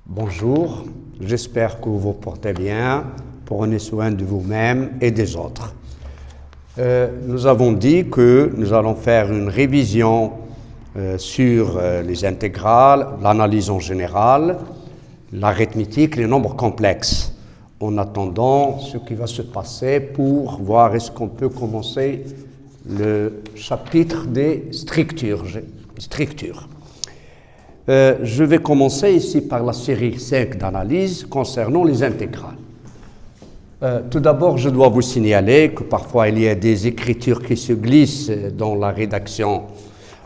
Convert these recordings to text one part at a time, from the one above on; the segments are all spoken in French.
Bonjour, j'espère que vous vous portez bien, prenez soin de vous-même et des autres. Nous avons dit que nous allons faire une révision sur les intégrales, l'analyse en général, l'arithmétique, les nombres complexes, en attendant ce qui va se passer pour voir est-ce qu'on peut commencer le chapitre des structures. Je vais commencer ici par la série 5 d'analyse concernant les intégrales. Tout d'abord, je dois vous signaler que parfois il y a des écritures qui se glissent dans la rédaction.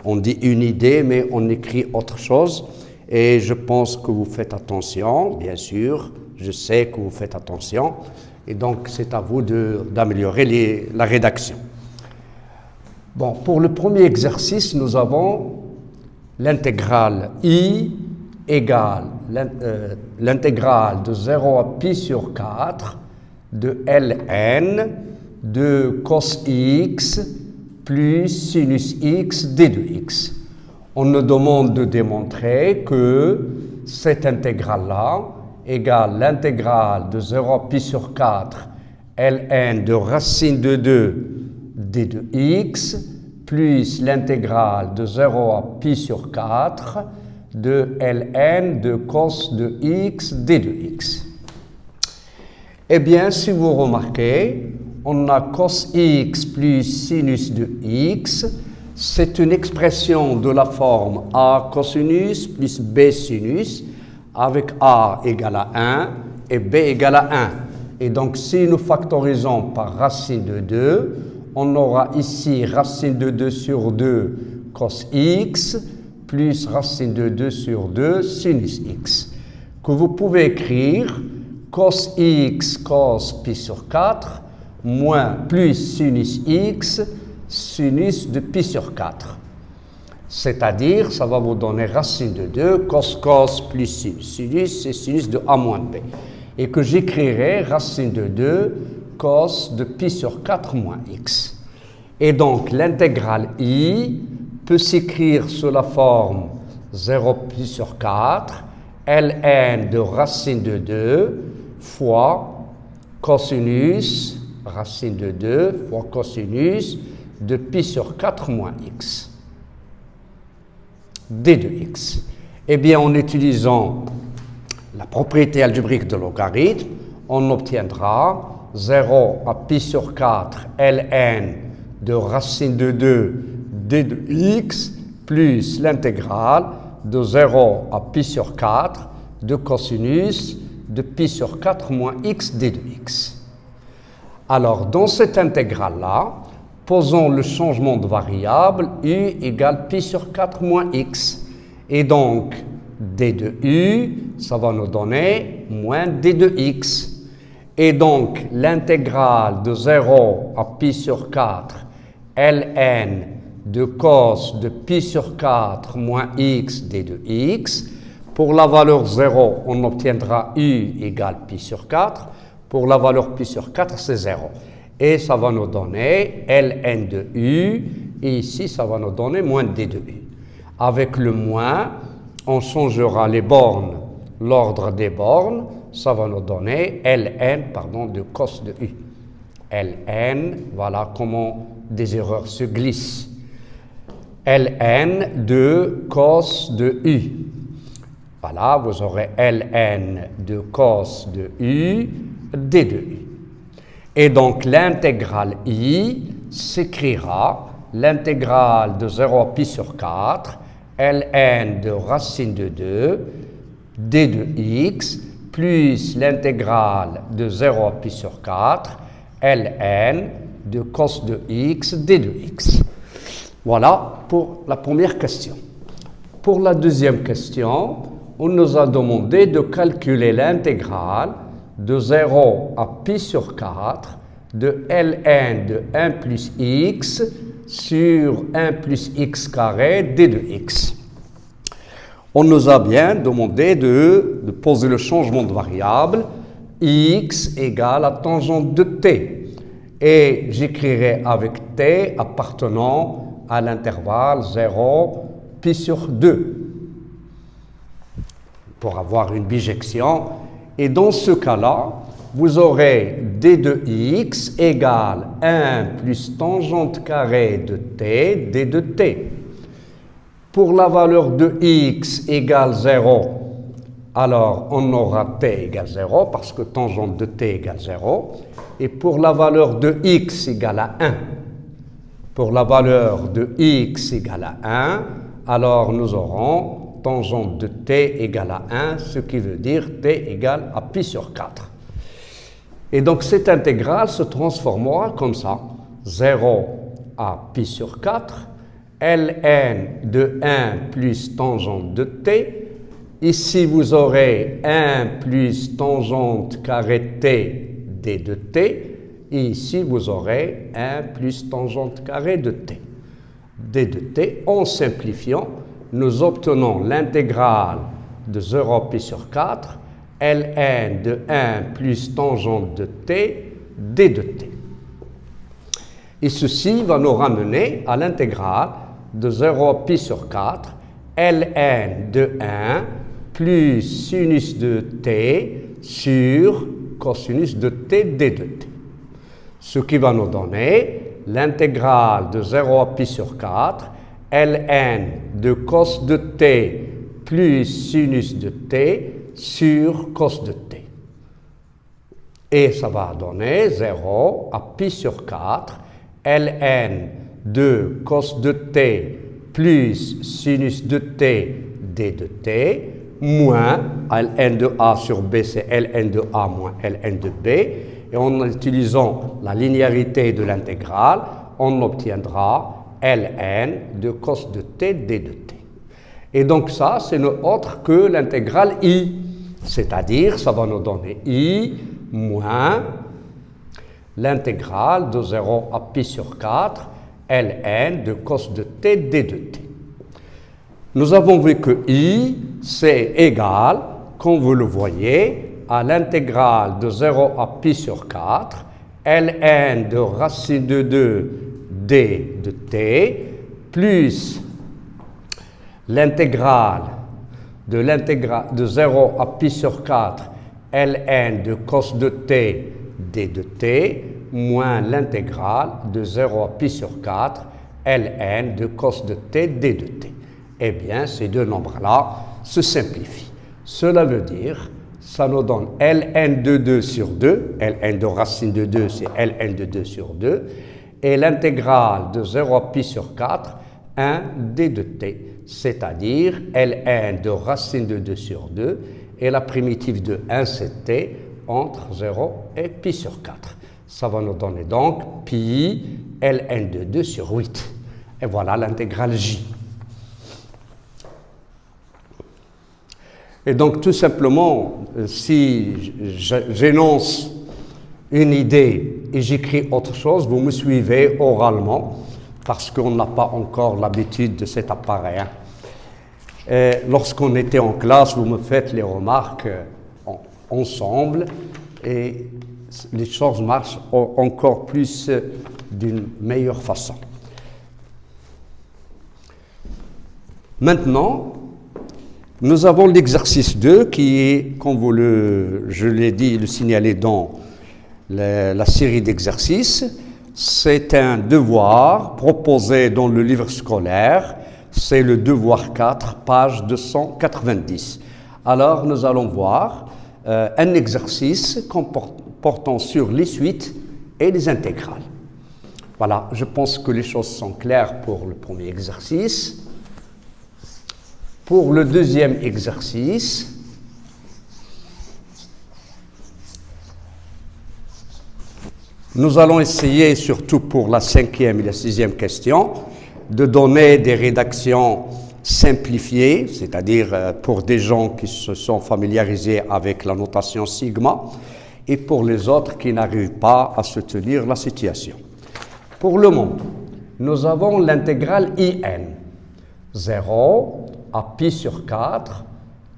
On dit une idée, mais on écrit autre chose. Et je pense que vous faites attention, bien sûr. Je sais que vous faites attention. Et donc, c'est à vous d'améliorer la rédaction. Bon, pour le premier exercice, nous avons l'intégrale I égale l'intégrale de 0 à pi sur 4 de ln de cos x plus sinus x d de x. On nous demande de démontrer que cette intégrale-là égale l'intégrale de 0 à pi sur 4 ln de racine de 2 d de x plus l'intégrale de 0 à pi sur 4 de ln de cos de x d de x. Eh bien, si vous remarquez, on a cos x plus sinus de x. C'est une expression de la forme a cosinus plus b sinus, avec a égale à 1 et b égale à 1. Et donc, si nous factorisons par racine de 2, on aura ici racine de 2 sur 2 cos x plus racine de 2 sur 2 sinus x, que vous pouvez écrire cos x cos pi sur 4 moins plus sinus x sinus de pi sur 4. C'est-à-dire, ça va vous donner racine de 2 cos cos plus sinus. Sinus, c'est sinus de a moins b. Et que j'écrirai racine de 2 cos de pi sur 4 moins x. Et donc, l'intégrale I peut s'écrire sous la forme 0 pi sur 4, ln de racine de 2 fois cosinus, racine de 2 fois cosinus de pi sur 4 moins x, d de x. Eh bien, en utilisant la propriété algébrique de logarithme, on obtiendra 0 à pi sur 4 ln de racine de 2 d de x plus l'intégrale de 0 à pi sur 4 de cosinus de pi sur 4 moins x d de x. Alors, dans cette intégrale-là, posons le changement de variable u égale pi sur 4 moins x. Et donc, d de u, ça va nous donner moins d de x. Et donc, l'intégrale de 0 à pi sur 4 ln de cos de pi sur 4 moins x d de x. Pour la valeur 0, on obtiendra u égale pi sur 4. Pour la valeur pi sur 4, c'est 0. Et ça va nous donner ln de u. Et ici, ça va nous donner moins d de u. Avec le moins, on changera les bornes, l'ordre des bornes. Ça va nous donner ln de cos de u. ln, voilà comment des erreurs se glissent. ln de cos de u. Voilà, vous aurez ln de cos de u, d de u. Et donc l'intégrale I s'écrira l'intégrale de 0 à pi sur 4, ln de racine de 2, d de x, plus l'intégrale de 0 à pi sur 4, ln de cos de x, d de x. Voilà pour la première question. Pour la deuxième question, on nous a demandé de calculer l'intégrale de 0 à pi sur 4 de ln de 1 plus x sur 1 plus x carré d de x. On nous a bien demandé de poser le changement de variable x égale à tangente de t. Et j'écrirai avec t appartenant à l'intervalle 0 pi sur 2. pour avoir une bijection. Et dans ce cas-là, vous aurez d de x égale 1 plus tangente carrée de t, d de t. Pour la valeur de x égale 0, alors on aura t égale 0 parce que tangente de t égale 0. Et pour la valeur de x égale à 1, pour la valeur de x égale à 1, alors nous aurons tangente de t égale à 1, ce qui veut dire t égale à pi sur 4. Et donc cette intégrale se transformera comme ça, 0 à pi sur 4, ln de 1 plus tangente de t. Ici vous aurez 1 plus tangente carré de t, d de t. Et ici vous aurez 1 plus tangente carrée de t, d de t. En simplifiant, nous obtenons l'intégrale de 0 à pi sur 4, ln de 1 plus tangente de t, d de t. Et ceci va nous ramener à l'intégrale de 0 à pi sur 4, ln de 1 plus sinus de t sur cosinus de t, d de t. Ce qui va nous donner l'intégrale de 0 à pi sur 4, ln de cos de t plus sinus de t sur cos de t. Et ça va donner 0 à pi sur 4, ln de cos de t plus sinus de t, d de t, moins ln de a sur b, c'est ln de a moins ln de b. Et en utilisant la linéarité de l'intégrale, on obtiendra ln de cos de t, d de t. Et donc ça, c'est ne autre que l'intégrale i, c'est-à-dire ça va nous donner i moins l'intégrale de 0 à pi sur 4, ln de cos de t, d de t. Nous avons vu que i, c'est égal, comme vous le voyez, à l'intégrale de 0 à pi sur 4, ln de racine de 2, d de t, plus l'intégrale de 0 à pi sur 4, ln de cos de t, d de t, moins l'intégrale de 0 à pi sur 4, ln de cos de t, d de t. Eh bien, ces deux nombres-là se simplifient. Cela veut dire, ça nous donne ln de 2 sur 2, ln de racine de 2, c'est ln de 2 sur 2, et l'intégrale de 0 à pi sur 4, 1 d de t, c'est-à-dire ln de racine de 2 sur 2, et la primitive de 1, c'est t, entre 0 et pi sur 4. Ça va nous donner donc pi ln de 2 sur 8. Et voilà l'intégrale j. Et donc tout simplement, si j'énonce une idée et j'écris autre chose, vous me suivez oralement, parce qu'on n'a pas encore l'habitude de cet appareil. Lorsqu'on était en classe, vous me faites les remarques ensemble et les choses marchent encore plus d'une meilleure façon. Maintenant, nous avons l'exercice 2 qui est, comme je l'ai dit, le signalé dans la série d'exercices. C'est un devoir proposé dans le livre scolaire. C'est le devoir 4, page 290. Alors, nous allons voir un exercice portant sur les suites et les intégrales. Voilà, je pense que les choses sont claires pour le premier exercice. Pour le deuxième exercice, nous allons essayer, surtout pour la 5e et la 6e question, de donner des rédactions simplifiées, c'est-à-dire pour des gens qui se sont familiarisés avec la notation sigma, et pour les autres qui n'arrivent pas à se tenir la situation. Pour le moment, nous avons l'intégrale in, 0 à pi sur 4,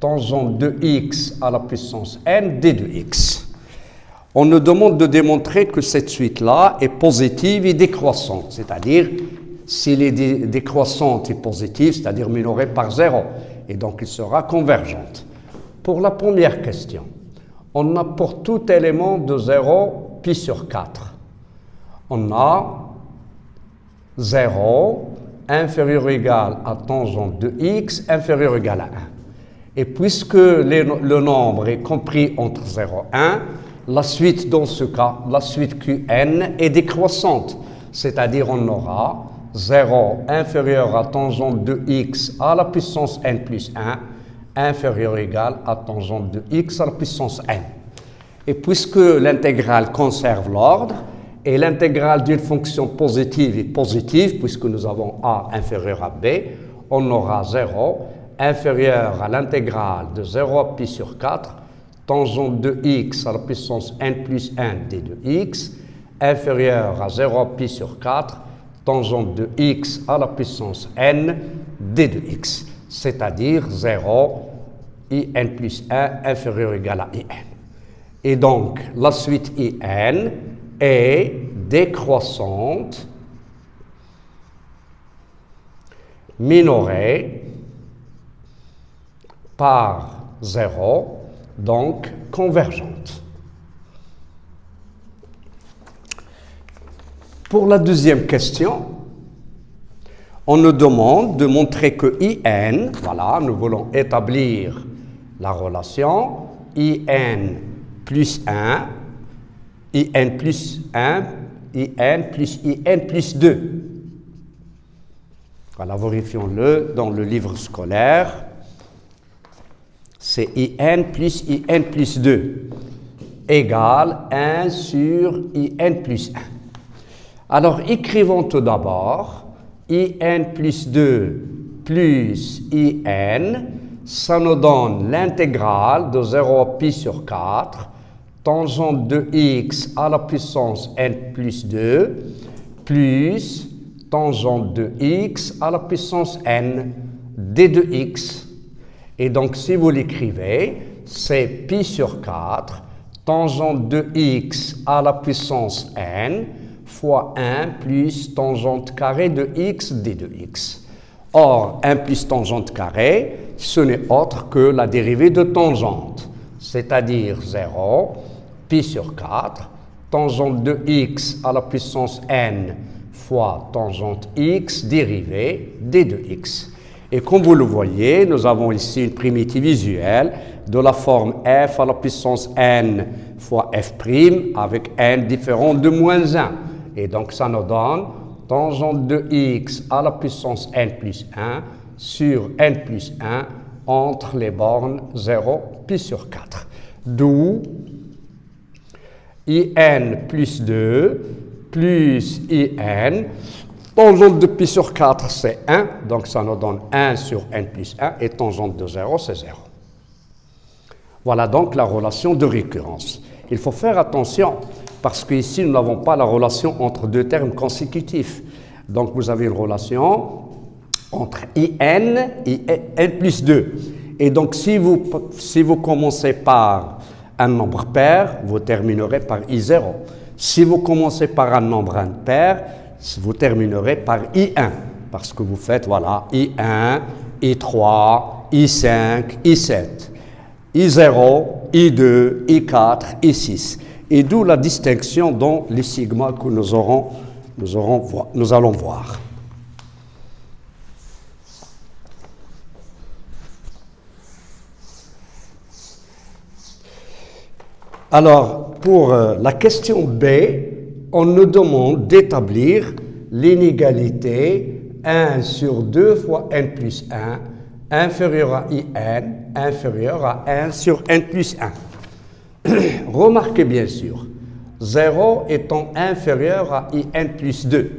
tangente de x à la puissance n, d de x. On nous demande de démontrer que cette suite-là est positive et décroissante, c'est-à-dire s'il est décroissante et positive, c'est-à-dire minorée par 0, et donc il sera convergente. Pour la première question, on a pour tout élément de 0 pi sur 4. On a 0 inférieur ou égal à tangente de x inférieur ou égal à 1. Et puisque le nombre est compris entre 0 et 1, la suite dans ce cas, la suite Qn est décroissante. C'est-à-dire on aura 0 inférieur à tangente de x à la puissance n plus 1 inférieur ou égal à tangente de x à la puissance n. Et puisque l'intégrale conserve l'ordre, et l'intégrale d'une fonction positive est positive, puisque nous avons a inférieur à b, on aura 0 inférieur à l'intégrale de 0 à pi sur 4, tangente de x à la puissance n plus 1 d de x, inférieur à 0 à pi sur 4, tangente de x à la puissance n d de x, c'est-à-dire 0 in plus 1 inférieur ou égal à in. Et donc, la suite in est décroissante, minorée par 0, donc convergente. Pour la deuxième question, on nous demande de montrer que in, voilà, nous voulons établir la relation in plus 1, in plus 1, in plus 2. Voilà, vérifions-le dans le livre scolaire. C'est in plus 2 égale 1 sur in plus 1. Alors, écrivons tout d'abord in plus 2 plus in, ça nous donne l'intégrale de 0 à pi sur 4, tangente de x à la puissance n plus 2, plus tangente de x à la puissance n d de x. Et donc, si vous l'écrivez, c'est pi sur 4, tangente de x à la puissance n, fois 1 plus tangente carrée de x d de x. Or, 1 plus tangente carrée, ce n'est autre que la dérivée de tangente, c'est-à-dire 0, pi sur 4, tangente de x à la puissance n fois tangente x dérivée d de x. Et comme vous le voyez, nous avons ici une primitive visuelle de la forme f à la puissance n fois f' avec n différent de moins 1. Et donc ça nous donne tangente de x à la puissance n plus 1 sur n plus 1 entre les bornes 0 pi sur 4. D'où in plus 2 plus in, tangente de pi sur 4 c'est 1, donc ça nous donne 1 sur n plus 1 et tangente de 0 c'est 0. Voilà donc la relation de récurrence. Il faut faire attention parce qu'ici nous n'avons pas la relation entre deux termes consécutifs. Donc vous avez une relation entre in et n plus 2. Et donc si vous commencez par un nombre pair, vous terminerez par I0. Si vous commencez par un nombre impair, vous terminerez par I1. Parce que vous faites, voilà, I1, I3, I5, I7, I0, I2, I4, I6. Et d'où la distinction dans les sigmas que nous allons voir. Alors, pour la question B, on nous demande d'établir l'inégalité 1 sur 2 fois n plus 1 inférieur à in inférieur à 1 sur n plus 1. Remarquez bien sûr, 0 étant inférieur à in plus 2.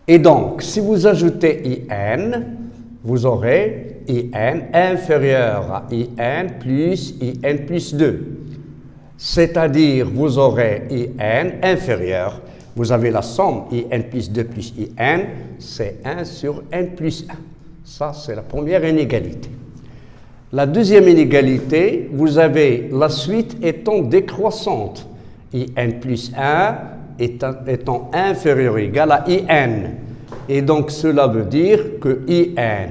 Et donc, si vous ajoutez in, vous aurez in inférieur à in plus 2. C'est-à-dire, vous aurez in inférieur. Vous avez la somme in plus 2 plus in, c'est 1 sur n plus 1. Ça, c'est la première inégalité. La deuxième inégalité, vous avez la suite étant décroissante. In plus 1 étant inférieur ou égal à in. Et donc, cela veut dire que in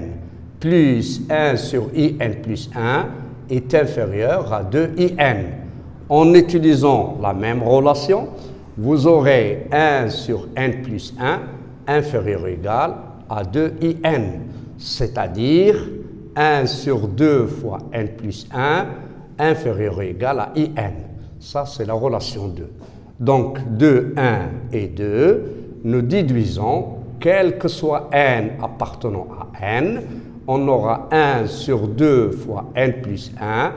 plus 1 sur in plus 1 est inférieur à 2in. En utilisant la même relation, vous aurez 1 sur n plus 1 inférieur ou égal à 2in, c'est-à-dire 1 sur 2 fois n plus 1 inférieur ou égal à in. Ça, c'est la relation 2. Donc, de 1 et 2, nous déduisons, quel que soit n appartenant à n, on aura 1 sur 2 fois n plus 1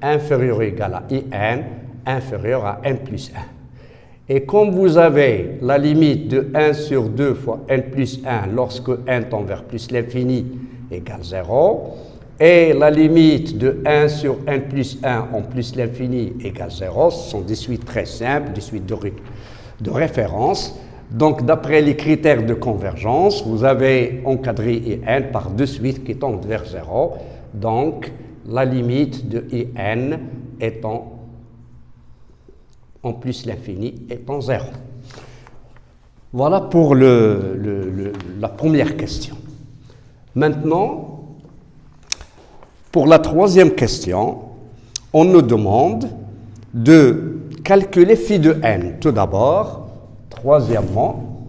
inférieur ou égal à in inférieur à n plus 1. Et comme vous avez la limite de 1 sur 2 fois n plus 1 lorsque n tend vers plus l'infini égale 0, et la limite de 1 sur n plus 1 en plus l'infini égale 0, ce sont des suites très simples, des suites de référence. Donc, d'après les critères de convergence, vous avez encadré in par deux suites qui tendent vers 0. Donc, la limite de in étant en plus l'infini étant 0. Voilà pour la première question. Maintenant, pour la troisième question, on nous demande de calculer phi de n. Tout d'abord, troisièmement,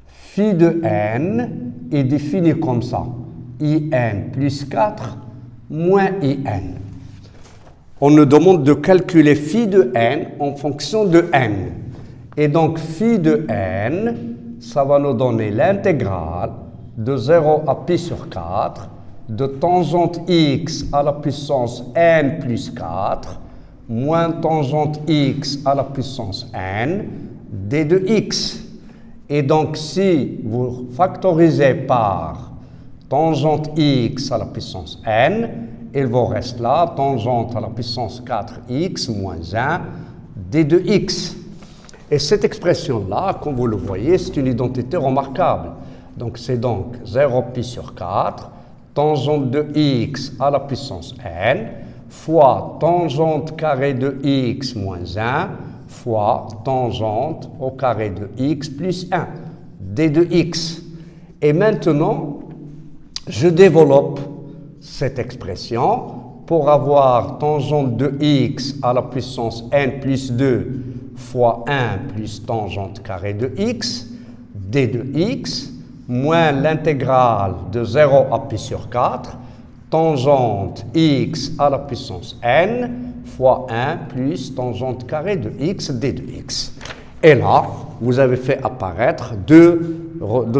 phi de n est défini comme ça. in plus 4 moins in. On nous demande de calculer phi de n en fonction de n. Et donc, phi de n, ça va nous donner l'intégrale de 0 à pi sur 4 de tangente x à la puissance n plus 4 moins tangente x à la puissance n d de x. Et donc, si vous factorisez par tangente x à la puissance n, il vous reste là, tangente à la puissance 4x moins 1 d de x. Et cette expression-là, comme vous le voyez, c'est une identité remarquable. Donc, c'est donc 0 pi sur 4, tangente de x à la puissance n, fois tangente carré de x moins 1, fois tangente au carré de x plus 1, d de x. Et maintenant, je développe cette expression pour avoir tangente de x à la puissance n plus 2 fois 1 plus tangente carré de x, d de x, moins l'intégrale de 0 à pi sur 4, tangente x à la puissance n fois 1 plus tangente carré de x, d de x. Et là, vous avez fait apparaître deux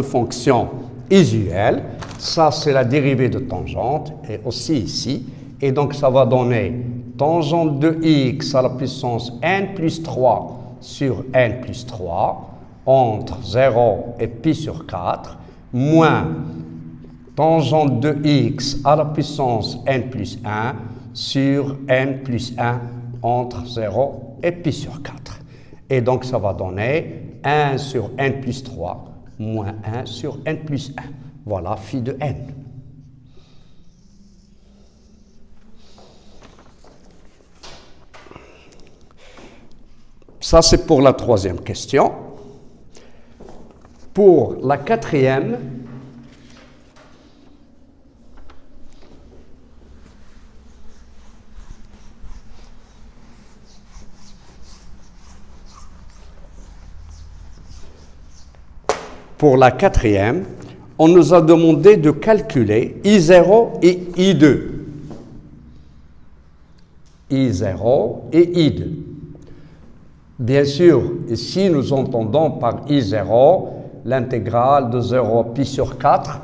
fonctions usuelles. Ça, c'est la dérivée de tangente, et aussi ici. Et donc, ça va donner tangente de x à la puissance n plus 3 sur n plus 3 entre 0 et pi sur 4, moins tangente de x à la puissance n plus 1 sur n plus 1 entre 0 et pi sur 4. Et donc, ça va donner 1 sur n plus 3 moins 1 sur n plus 1. Voilà phi de n. Ça, c'est pour la troisième question. Pour la quatrième, on nous a demandé de calculer I0 et I2. I0 et I2. Bien sûr, ici, nous entendons par I0 l'intégrale de 0 à pi sur 4,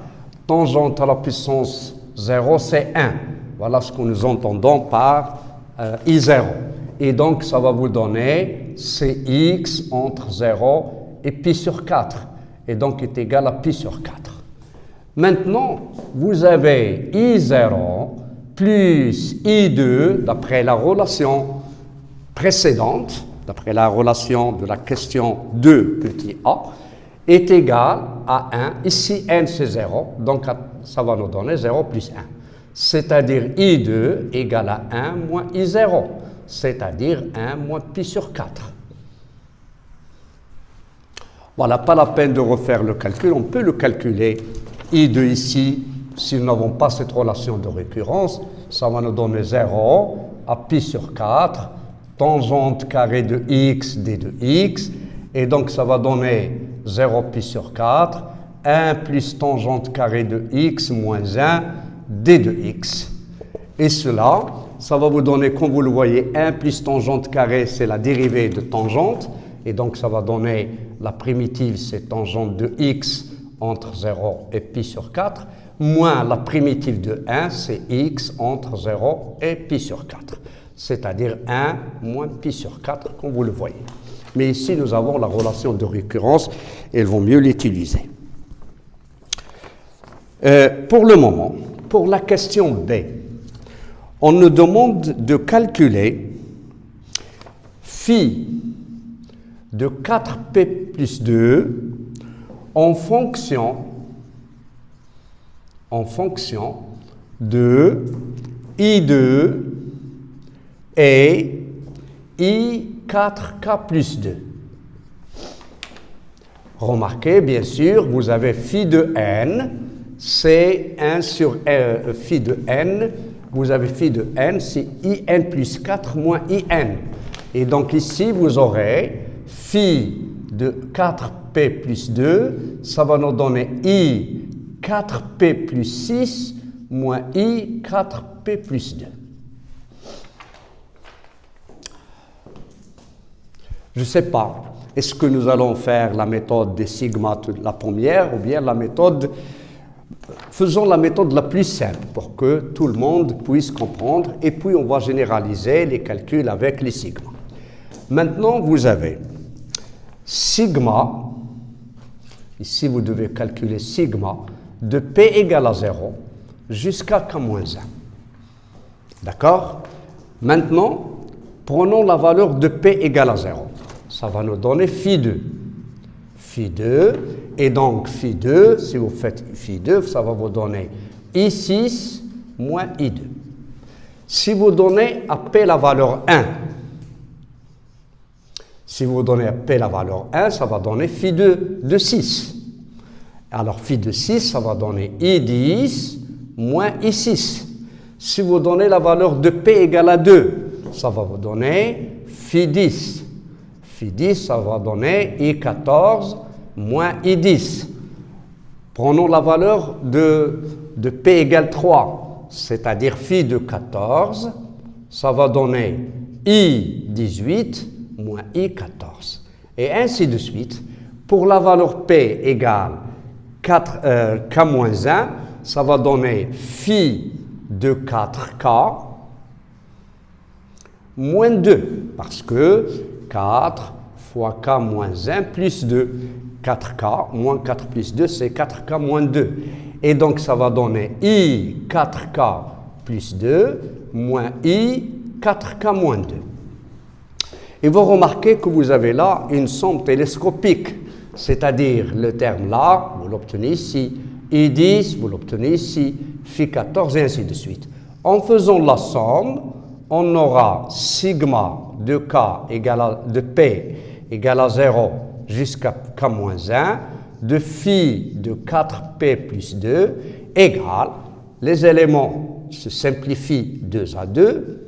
tangente à la puissance 0, c'est 1. Voilà ce que nous entendons par I0. Et donc, ça va vous donner Cx entre 0 et pi sur 4. Et donc, est égal à pi sur 4. Maintenant, vous avez I0 plus I2, d'après la relation précédente, d'après la relation de la question 2 petit a, est égal à 1. Ici, n c'est 0, donc ça va nous donner 0 plus 1. C'est-à-dire I2 égale à 1 moins I0, c'est-à-dire 1 moins pi sur 4. Voilà, pas la peine de refaire le calcul, on peut le calculer. I2 ici si nous n'avons pas cette relation de récurrence, ça va nous donner 0 à pi sur 4, tangente carrée de x d de x, et donc ça va donner 0 pi sur 4, 1 plus tangente carrée de x moins 1 d de x. Et cela, ça va vous donner, comme vous le voyez, 1 plus tangente carrée, c'est la dérivée de tangente, et donc ça va donner la primitive, c'est tangente de x entre 0 et pi sur 4, moins la primitive de 1, c'est x entre 0 et pi sur 4. C'est-à-dire 1 moins pi sur 4, comme vous le voyez. Mais ici, nous avons la relation de récurrence, et il vaut mieux l'utiliser. Pour le moment, pour la question B, on nous demande de calculer phi de 4p plus 2 en fonction de I2 et I4k plus 2. Remarquez, bien sûr, vous avez phi de n, c'est 1 sur phi de n, vous avez phi de n, c'est in plus 4 moins in. Et donc ici, vous aurez phi de 4p plus 2, ça va nous donner i 4p plus 6 moins i 4p plus 2. Je ne sais pas, est-ce que nous allons faire la méthode des sigma, la première, ou bien la méthode, faisons la méthode la plus simple pour que tout le monde puisse comprendre, et puis on va généraliser les calculs avec les sigma. Maintenant, vous avez sigma, ici vous devez calculer sigma, de p égale à 0 jusqu'à k-1. D'accord? Maintenant, prenons la valeur de p égale à 0. Ça va nous donner phi 2. Phi 2, et donc phi 2, si vous faites phi 2, ça va vous donner I6 moins I2. Si vous donnez à p la valeur 1, si vous donnez à p la valeur 1, ça va donner phi 2 de 6. Alors phi de 6, ça va donner I10 moins I6. Si vous donnez la valeur de p égale à 2, ça va vous donner phi 10. Phi 10, ça va donner I14 moins I10. Prenons la valeur de p égale 3, c'est-à-dire phi de 14, ça va donner I18 moins I14. Et ainsi de suite. Pour la valeur p égale k-1, ça va donner phi de 4k moins 2, parce que 4 fois k moins 1 plus 2. 4k moins 4 plus 2, c'est 4k moins 2. Et donc, ça va donner I 4k plus 2 moins I 4k moins 2. Et vous remarquez que vous avez là une somme télescopique, c'est-à-dire le terme là, vous l'obtenez ici, I10, vous l'obtenez ici, phi 14 et ainsi de suite. En faisant la somme, on aura sigma de k de p égale à 0 jusqu'à k-1 de phi de 4p plus 2 égale, les éléments se simplifient 2 à 2,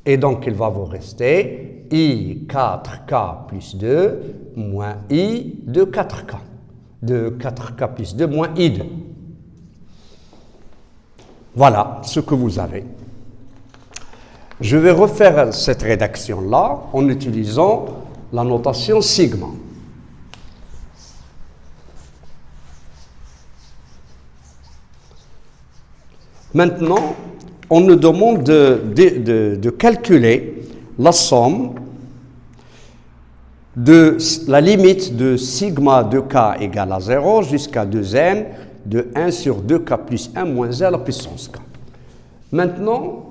et donc il va vous rester i 4k plus 2 moins i de 4k, de 4k plus 2 moins i2. Voilà ce que vous avez. Je vais refaire cette rédaction-là en utilisant la notation sigma. Maintenant, on nous demande de calculer la somme de la limite de sigma de k égale à 0 jusqu'à 2n de 1 sur 2k plus 1 moins 1 à la puissance k. Maintenant,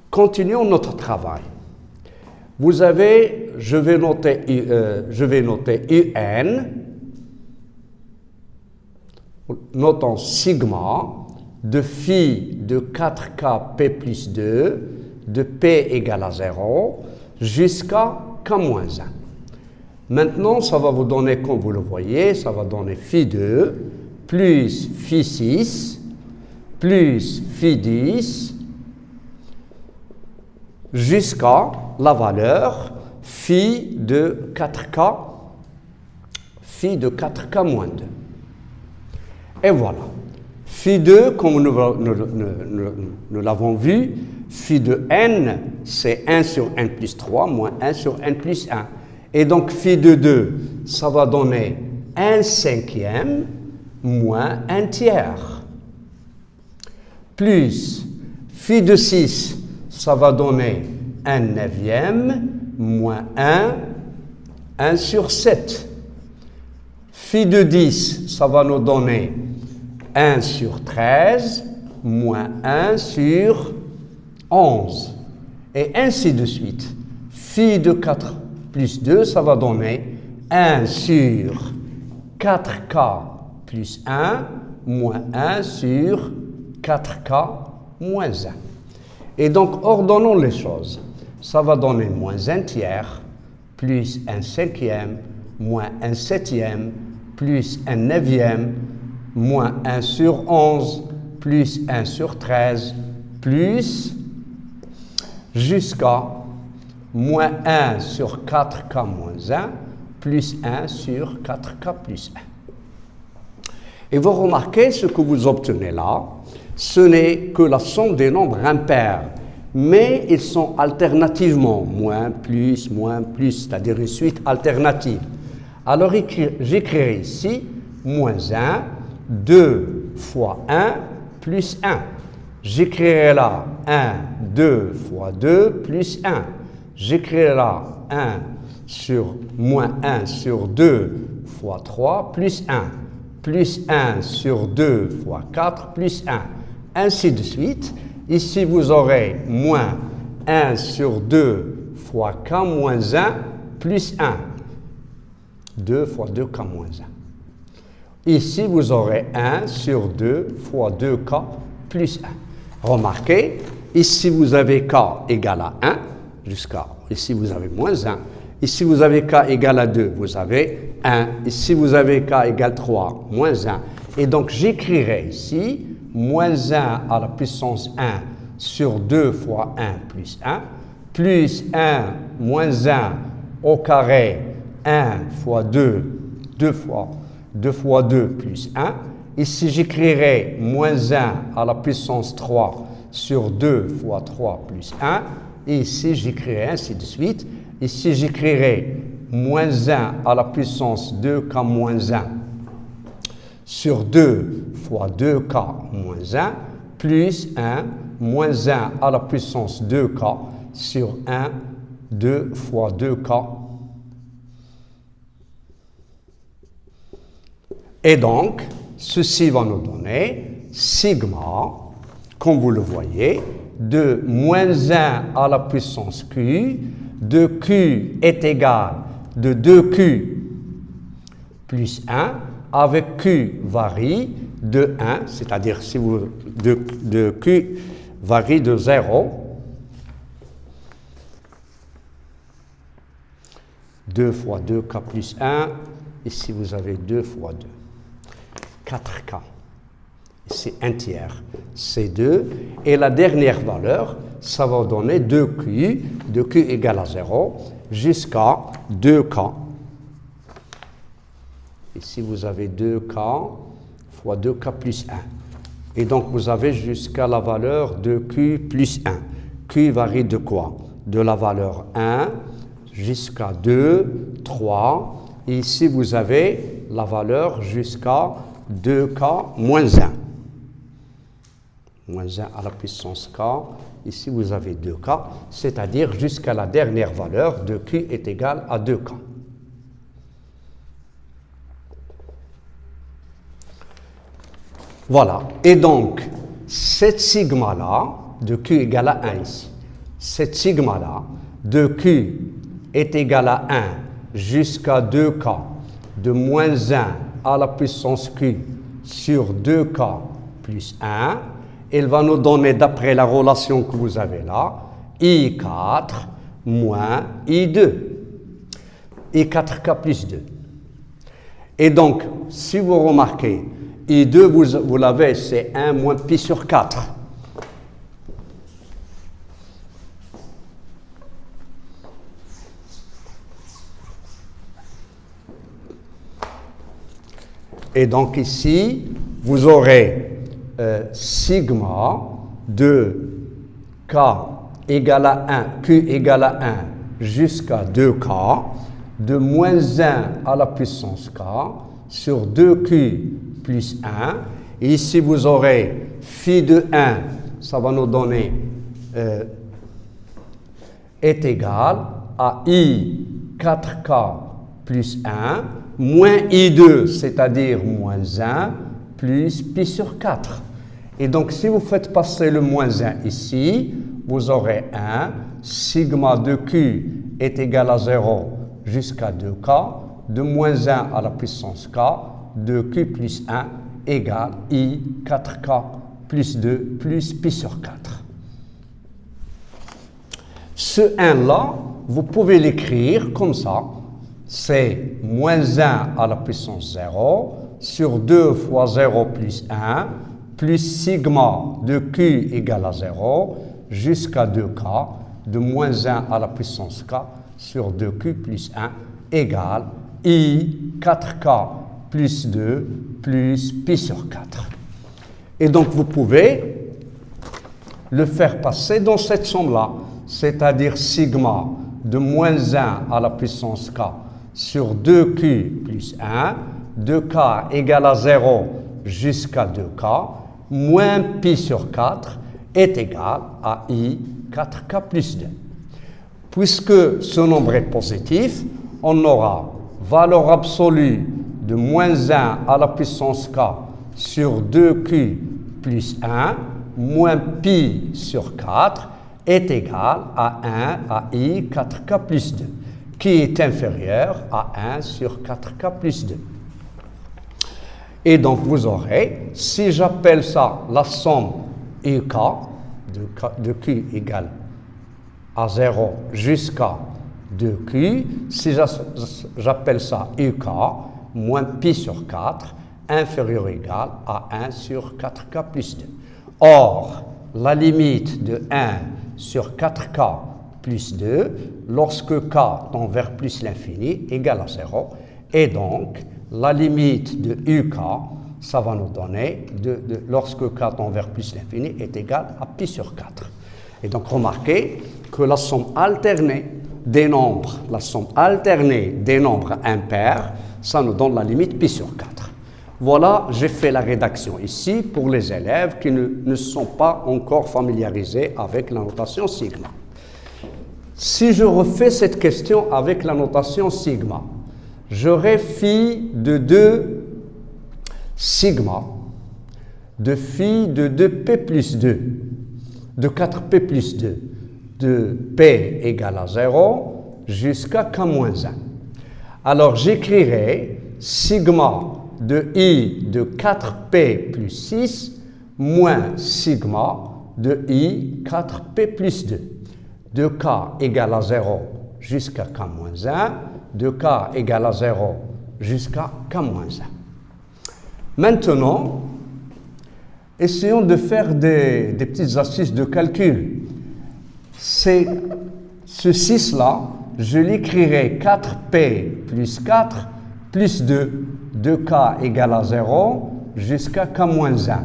continuons notre travail. Vous avez, je vais noter UN, notons sigma de phi de 4k p plus 2 de p égale à 0 jusqu'à k-1. Maintenant, ça va vous donner, comme vous le voyez, ça va donner phi 2 plus phi 6 plus phi 10 jusqu'à la valeur phi de 4K moins 2. Et voilà. Phi 2, comme nous l'avons vu, phi de n, c'est 1 sur n plus 3 moins 1 sur n plus 1. Et donc phi de 2, ça va donner 1 cinquième moins 1 tiers. Plus phi de 6, ça va donner 1 neuvième moins 1 sur 7. Phi de 10, ça va nous donner 1 sur 13 moins 1 sur 11. Et ainsi de suite. Phi de 4 plus 2, ça va donner 1 sur 4K plus 1 moins 1 sur 4K moins 1. Et donc, ordonnons les choses. Ça va donner moins 1 tiers plus 1 cinquième moins 1 septième plus 1 neuvième moins 1 sur 11 plus 1 sur 13 plus jusqu'à moins 1 sur 4K moins 1 plus 1 sur 4K plus 1. Et vous remarquez ce que vous obtenez là, ce n'est que la somme des nombres impairs, mais ils sont alternativement moins, plus, c'est-à-dire une suite alternative. Alors j'écrirai ici moins 1, 2 fois 1 plus 1. J'écrirai là 1, 2 fois 2 plus 1. J'écrirai là 1 sur moins 1 sur 2 fois 3 plus 1. Plus 1 sur 2 fois 4 plus 1. Ainsi de suite. Ici, vous aurez moins 1 sur 2 fois k moins 1 plus 1. 2 fois 2k moins 1. Ici, vous aurez 1 sur 2 fois 2k plus 1. Remarquez, ici, vous avez k égale à 1, jusqu'à ici, vous avez moins 1. Ici, vous avez k égale à 2, vous avez 1. Ici, vous avez k égale 3, moins 1. Et donc, j'écrirai ici moins 1 à la puissance 1 sur 2 fois 1 plus 1, plus 1 moins 1 au carré 1 fois 2, 2 fois 2 plus 1. Ici, j'écrirai moins 1 à la puissance 3 sur 2 fois 3 plus 1. Et ici, j'écrirai ainsi de suite. Ici, j'écrirai moins 1 à la puissance 2k moins 1 sur 2 fois 2k moins 1 plus 1 moins 1 à la puissance 2k sur 1, 2 fois 2k. Et donc, ceci va nous donner sigma, comme vous le voyez, de moins 1 à la puissance q, de q est égal de 2q plus 1, avec q varie de 1, c'est-à-dire si vous de q varie de 0, 2 fois 2k plus 1, ici vous avez 2 fois 2, 4k, c'est 1 tiers, c'est 2, et la dernière valeur, ça va donner 2q, 2q égale à 0, jusqu'à 2k. Ici, vous avez 2k fois 2k plus 1. Et donc, vous avez jusqu'à la valeur de q plus 1. Q varie de quoi? De la valeur 1 jusqu'à 2, 3. Et ici, vous avez la valeur jusqu'à 2k moins 1. Moins 1 à la puissance k. Ici, vous avez 2k, c'est-à-dire jusqu'à la dernière valeur de q est égale à 2k. Voilà. Et donc, cette sigma-là, de q égale à 1 ici, cette sigma-là, de q est égale à 1 jusqu'à 2k, de moins 1 à la puissance q sur 2k plus 1, elle va nous donner, d'après la relation que vous avez là, I4 moins I2, I4k plus 2. Et donc, si vous remarquez, I2, vous l'avez, c'est 1 moins pi sur 4. Et donc ici, vous aurez sigma de k égale à 1, q égale à 1 jusqu'à 2k, de moins 1 à la puissance k sur 2q plus 1. Et ici, vous aurez phi de 1, ça va nous donner, est égal à i 4k plus 1, moins i2, c'est-à-dire moins 1, plus pi sur 4. Et donc, si vous faites passer le moins 1 ici, vous aurez 1, sigma de q est égal à 0 jusqu'à 2k, de moins 1 à la puissance k, de q plus 1 égale i 4k plus 2 plus pi sur 4. Ce 1-là, vous pouvez l'écrire comme ça. C'est moins 1 à la puissance 0 sur 2 fois 0 plus 1 plus sigma de q égale à 0 jusqu'à 2k de moins 1 à la puissance k sur 2q plus 1 égale i 4k plus 2 plus pi sur 4. Et donc vous pouvez le faire passer dans cette somme-là, c'est-à-dire sigma de moins 1 à la puissance k sur 2q plus 1, 2k égale à 0 jusqu'à 2k, moins pi sur 4 est égal à i 4k plus 2. Puisque ce nombre est positif, on aura valeur absolue de moins 1 à la puissance k sur 2q plus 1, moins pi sur 4 est égal à 1 à i 4k plus 2. Qui est inférieur à 1 sur 4k plus 2. Et donc, vous aurez, si j'appelle ça la somme UK, de Q égale à 0 jusqu'à 2Q, si j'appelle ça UK, moins pi sur 4, inférieur ou égal à 1 sur 4k plus 2. Or, la limite de 1 sur 4k plus 2, lorsque k tend vers plus l'infini, égale à 0. Et donc, la limite de UK, ça va nous donner, lorsque k tend vers plus l'infini, est égal à pi sur 4. Et donc, remarquez que la somme alternée des nombres, impairs, ça nous donne la limite pi sur 4. Voilà, j'ai fait la rédaction ici pour les élèves qui ne sont pas encore familiarisés avec la notation sigma. Si je refais cette question avec la notation sigma, j'aurai phi de 2 sigma de phi de 2p plus 2, de 4p plus 2, de p égale à 0 jusqu'à k-1. Alors j'écrirai sigma de i de 4p plus 6 moins sigma de i 4p plus 2. De k égale à 0 jusqu'à k-1, de k égale à 0 jusqu'à k-1. Maintenant, essayons de faire des petites astuces de calcul. Ce 6-là, je l'écrirai 4p plus 4 plus 2, de k égale à 0 jusqu'à k-1,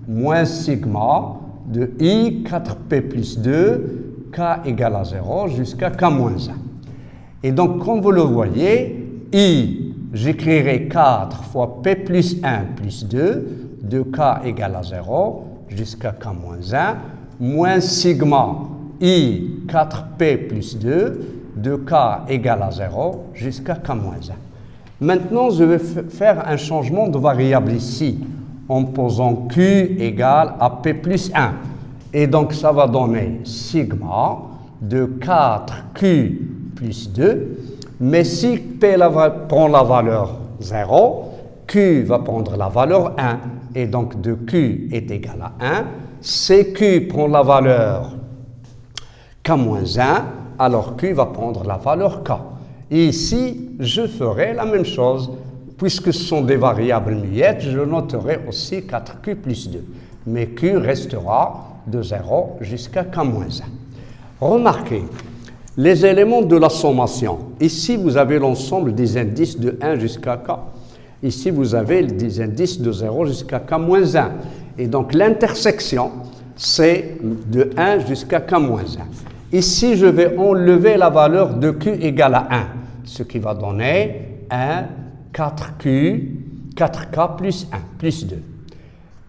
moins sigma de i 4p plus 2, k égale à 0 jusqu'à k-1. Et donc, comme vous le voyez, i, j'écrirai 4 fois p plus 1 plus 2, de k égale à 0 jusqu'à k-1, moins sigma i 4p plus 2, de k égale à 0 jusqu'à k-1. Maintenant, je vais faire un changement de variable ici, en posant q égale à p plus 1. Et donc, ça va donner sigma de 4q plus 2. Mais si p prend la valeur 0, q va prendre la valeur 1. Et donc, de q est égal à 1. CQ prend la valeur k-1, alors q va prendre la valeur k. Et ici, je ferai la même chose. puisque ce sont des variables muettes, je noterai aussi 4Q plus 2. Mais Q restera de 0 jusqu'à K-1. Remarquez, les éléments de la sommation. Ici, vous avez l'ensemble des indices de 1 jusqu'à K. Ici, vous avez des indices de 0 jusqu'à K-1. Et donc, l'intersection, c'est de 1 jusqu'à K-1. Ici, je vais enlever la valeur de Q égale à 1, ce qui va donner 1, 4K plus 1, plus 2,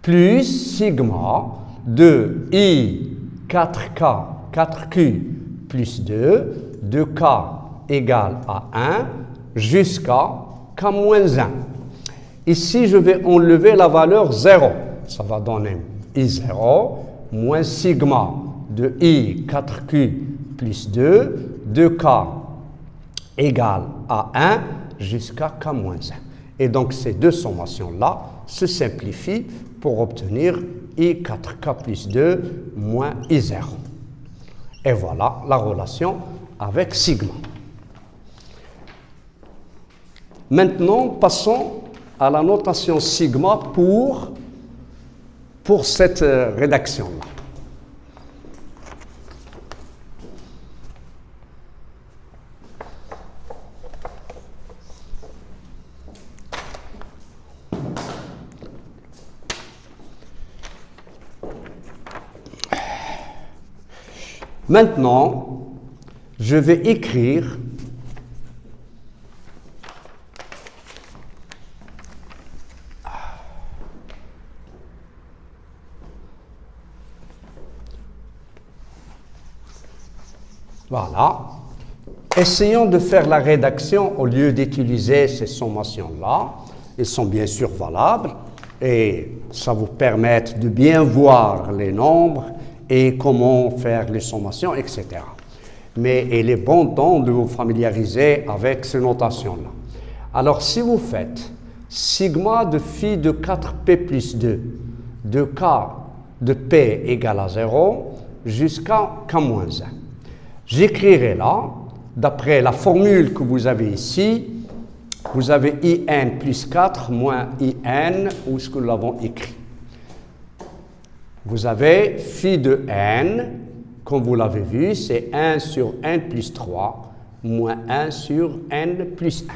plus sigma de I 4Q plus 2, de K égale à 1 jusqu'à K-1. Ici, je vais enlever la valeur 0. Ça va donner I0 moins sigma de I 4Q plus 2, de K égale à 1 jusqu'à K-1. Et donc, ces deux sommations-là se simplifient pour obtenir I 4K plus 2 moins I0. Et voilà la relation avec sigma. Maintenant, passons à la notation sigma pour cette rédaction-là. Maintenant, je vais écrire voilà. Essayons de faire la rédaction au lieu d'utiliser ces sommations-là. Elles sont bien sûr valables et ça vous permet de bien voir les nombres et comment faire les sommations, etc. Mais il est bon temps de vous familiariser avec ces notations-là. Alors, si vous faites sigma de phi de 4P plus 2 de K de P égale à 0 jusqu'à K-1, j'écrirai là, d'après la formule que vous avez ici, vous avez IN plus 4 moins IN, où est-ce que nous l'avons écrit? Vous avez phi de n, comme vous l'avez vu, c'est 1 sur n plus 3, moins 1 sur n plus 1.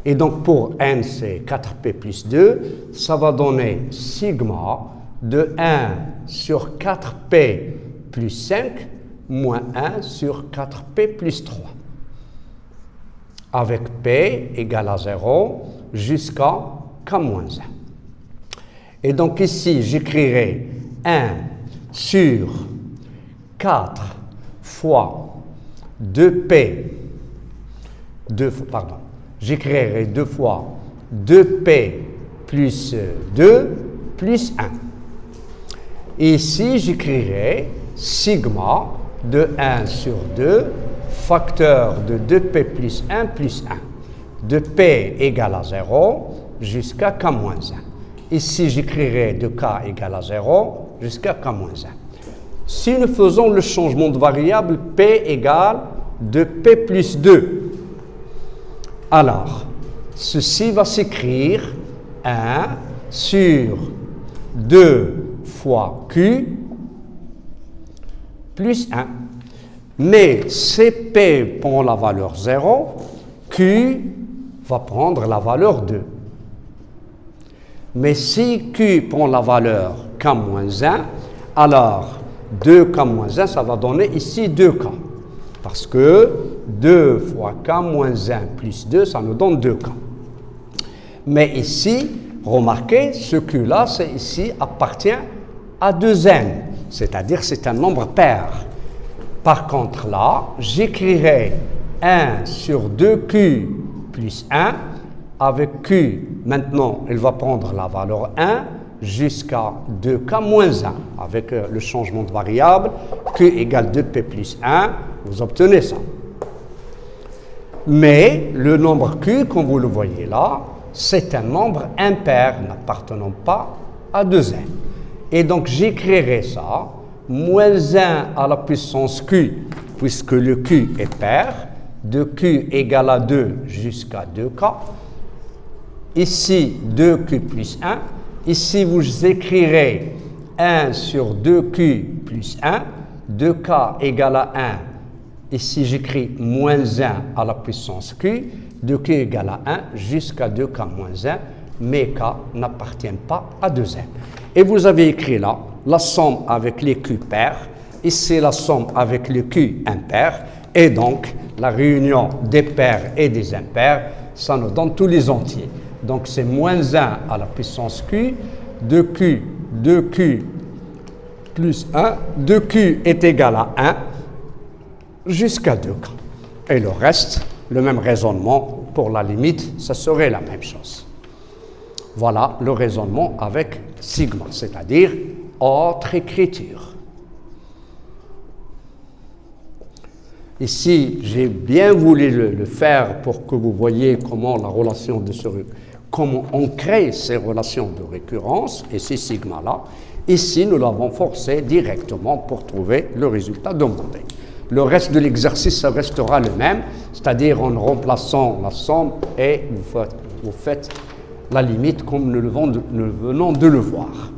Et donc, pour n, c'est 4p plus 2, ça va donner sigma de 1 sur 4p plus 5, moins 1 sur 4p plus 3. Avec p égale à 0 jusqu'à k-1. Et donc, ici, j'écrirai 1 sur 4 fois 2p, j'écrirai 2 fois 2p plus 2 plus 1. Et ici, j'écrirai sigma de 1 sur 2 facteur de 2p plus 1 plus 1. De p égale à 0 jusqu'à k-1. Ici, j'écrirai de k égale à 0 jusqu'à k-1. Si nous faisons le changement de variable, p égale de p plus 2, alors, ceci va s'écrire 1 sur 2 fois q plus 1. Mais si p prend la valeur 0, q va prendre la valeur 2. Mais si q prend la valeur k-1, alors 2k-1, ça va donner ici 2k. Parce que 2 fois k-1 plus 2, ça nous donne 2k. Mais ici, remarquez, ce q-là, c'est ici, appartient à 2n, c'est-à-dire c'est un nombre pair. Par contre là, j'écrirai 1 sur 2q plus 1, avec q, maintenant, il va prendre la valeur 1 jusqu'à 2k moins 1. Avec le changement de variable, q égale 2p plus 1, vous obtenez ça. Mais le nombre q, comme vous le voyez là, c'est un nombre impair n'appartenant pas à 2n. Et donc, j'écrirai ça, moins 1 à la puissance q, puisque le q est pair, de q égale à 2 jusqu'à 2k, Ici, 2Q plus 1. Ici, vous écrirez 1 sur 2Q plus 1. 2K égale à 1. Ici, j'écris moins 1 à la puissance Q. 2Q égale à 1 jusqu'à 2K moins 1. Mais K n'appartient pas à 2N. Et vous avez écrit là la somme avec les Q pairs. Ici, la somme avec les Q impairs. Et donc, la réunion des pairs et des impairs, ça nous donne tous les entiers. Donc, c'est moins 1 à la puissance Q, 2Q plus 1, 2Q est égal à 1 jusqu'à 2K. Et le reste, le même raisonnement pour la limite, ça serait la même chose. Voilà le raisonnement avec sigma, c'est-à-dire autre écriture. Ici, j'ai bien voulu le faire pour que vous voyez comment la relation de comment on crée ces relations de récurrence et ces sigmas-là. Ici, nous l'avons forcé directement pour trouver le résultat demandé. Le reste de l'exercice, ça restera le même, c'est-à-dire en remplaçant la somme et vous faites la limite comme nous venons de le voir.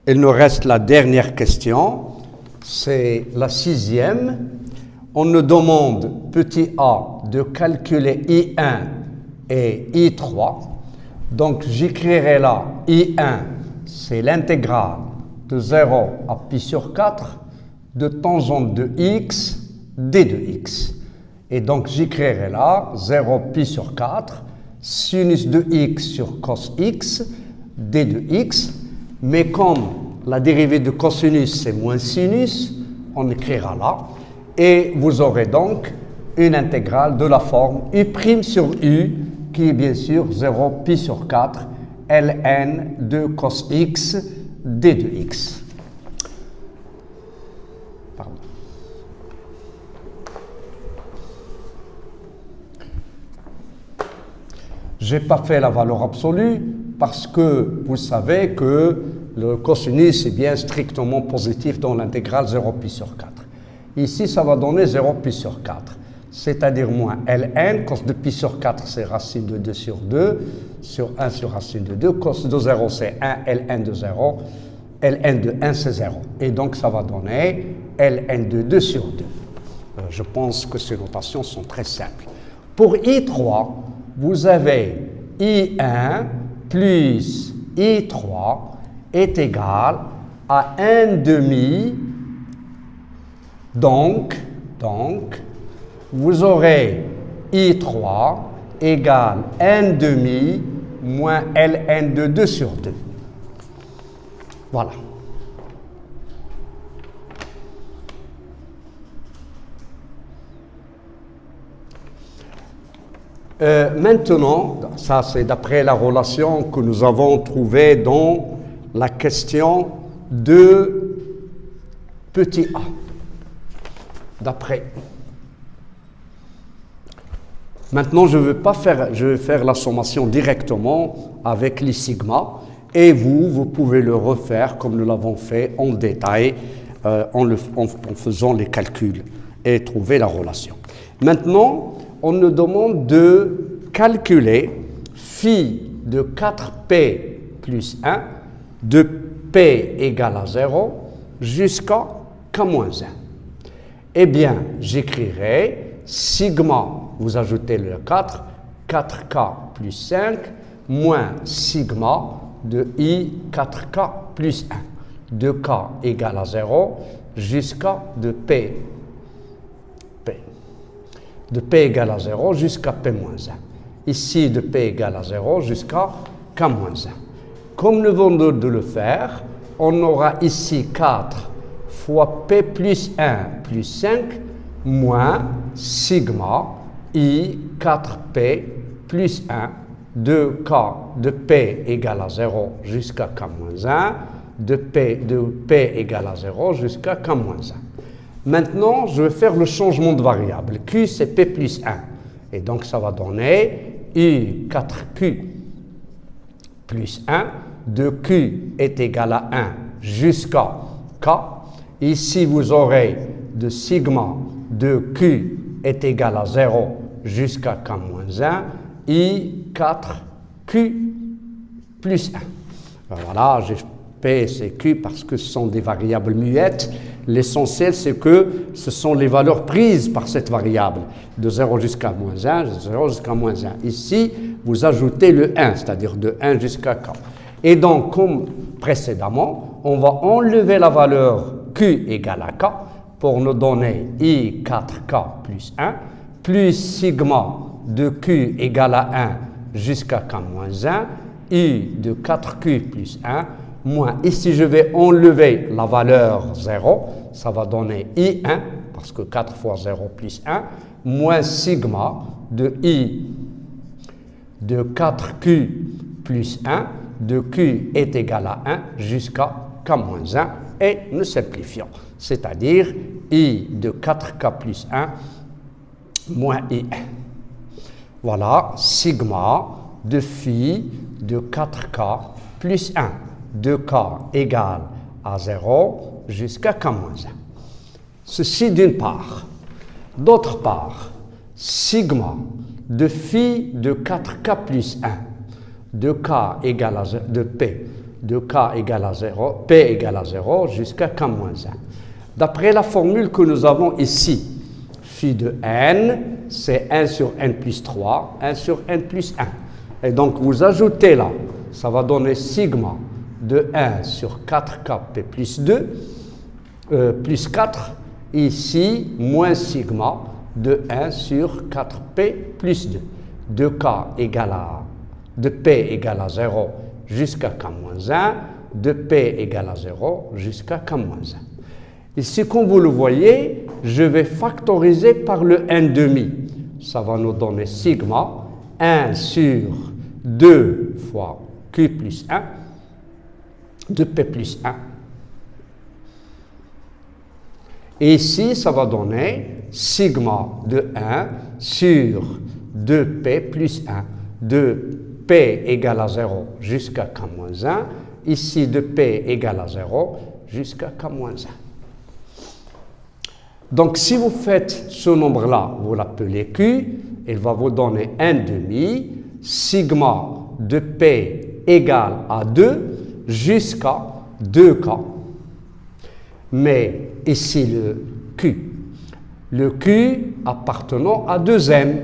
Il nous reste la dernière question, c'est la 6e. On nous demande, petit a, de calculer I1 et I3. Donc, j'écrirai là, I1, c'est l'intégrale de 0 à pi sur 4 de tangente de x d de x. Et donc, j'écrirai là 0 pi sur 4, sinus de x sur cos x, d de x. Mais comme la dérivée de cosinus, c'est moins sinus, on écrira là. Et vous aurez donc une intégrale de la forme u' sur u, qui est bien sûr 0 pi sur 4, ln de cos x, d de x. Pardon. Je n'ai pas fait la valeur absolue parce que vous savez que le cosinus est bien strictement positif dans l'intégrale 0 pi sur 4. Ici, ça va donner 0 pi sur 4, c'est-à-dire moins ln, cos de pi sur 4, c'est racine de 2 sur 2, sur 1 sur racine de 2, cos de 0, c'est 1, ln de 0, ln de 1, c'est 0. Et donc, ça va donner ln de 2 sur 2. Je pense que ces notations sont très simples. Pour I3, vous avez I1 plus I3 est égal à 1 demi. Donc, vous aurez I3 égale 1 demi moins ln de 2 sur 2. Voilà. Maintenant, ça c'est d'après la relation que nous avons trouvée dans la question de petit a. D'après. Maintenant, je vais faire la sommation directement avec les sigma et vous pouvez le refaire comme nous l'avons fait en détail en faisant les calculs et trouver la relation. Maintenant, on nous demande de calculer phi de 4p plus 1 de p égale à 0 jusqu'à k-1. Eh bien, j'écrirai sigma, vous ajoutez le 4, 4k plus 5, moins sigma de i 4k plus 1, de k égale à 0 jusqu'à de p égale à 0 jusqu'à p-1. Ici, de p égale à 0 jusqu'à k-1. Comme nous venons de le faire, on aura ici 4 fois p plus 1 plus 5 moins sigma i 4p plus 1 de k de p égale à 0 jusqu'à k-1 de p égale à 0 jusqu'à k-1. Maintenant, je vais faire le changement de variable. Q, c'est p plus 1. Et donc, ça va donner i 4q plus 1 de q est égal à 1 jusqu'à k. Ici, vous aurez de sigma de q est égal à 0 jusqu'à k-1, I4Q plus 1. Voilà, j'ai P et C, Q parce que ce sont des variables muettes. L'essentiel, c'est que ce sont les valeurs prises par cette variable, de 0 jusqu'à -1, de 0 jusqu'à -1. Ici, vous ajoutez le 1, c'est-à-dire de 1 jusqu'à k. Et donc, comme précédemment, on va enlever la valeur Q égale à k pour nous donner I4K plus 1, plus sigma de Q égale à 1 jusqu'à k-1, I de 4Q plus 1, moins, ici je vais enlever la valeur 0, ça va donner I1, parce que 4 fois 0 plus 1, moins sigma de I de 4Q plus 1, de Q est égal à 1 jusqu'à k-1, et nous simplifions, c'est-à-dire I de 4K plus 1 moins I1. Voilà, sigma de phi de 4K plus 1, de K égale à 0 jusqu'à k-1. Ceci d'une part. D'autre part, sigma de phi de 4K plus 1, de K égale à 0, de P, de K égale à 0, P égale à 0 jusqu'à k-1. D'après la formule que nous avons ici, phi de n, c'est 1 sur n plus 3, 1 sur n plus 1. Et donc, vous ajoutez là, ça va donner sigma de 1 sur 4kp plus 2, plus 4, ici, moins sigma de 1 sur 4p plus 2. De k égale à, de p égale à 0 jusqu'à k-1, de p égale à 0 jusqu'à k-1. Ici, comme vous le voyez, je vais factoriser par le 1,5. Ça va nous donner sigma 1 sur 2 fois q plus 1, de p plus 1. Et ici, ça va donner sigma de 1 sur 2p plus 1, de p égale à 0 jusqu'à k-1, ici de p égale à 0 jusqu'à k-1. Donc, si vous faites ce nombre-là, vous l'appelez Q, il va vous donner 1,5, sigma de P égale à 2 jusqu'à 2K. Mais ici, le Q appartenant à 2N,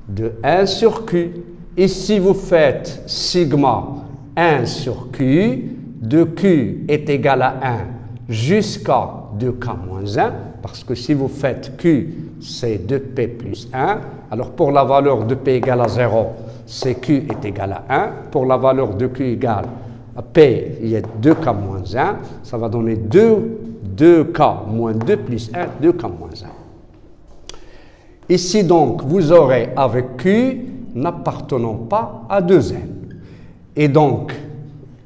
de 1 sur Q. Ici, vous faites sigma 1 sur Q, de Q est égal à 1 jusqu'à 2K-1, parce que si vous faites Q, c'est 2P plus 1. Alors pour la valeur de P égale à 0, c'est Q est égal à 1. Pour la valeur de Q égale à P, il y a 2K moins 1. Ça va donner 2K moins 2 plus 1, 2K moins 1. Ici donc, vous aurez avec Q n'appartenant pas à 2N. Et donc,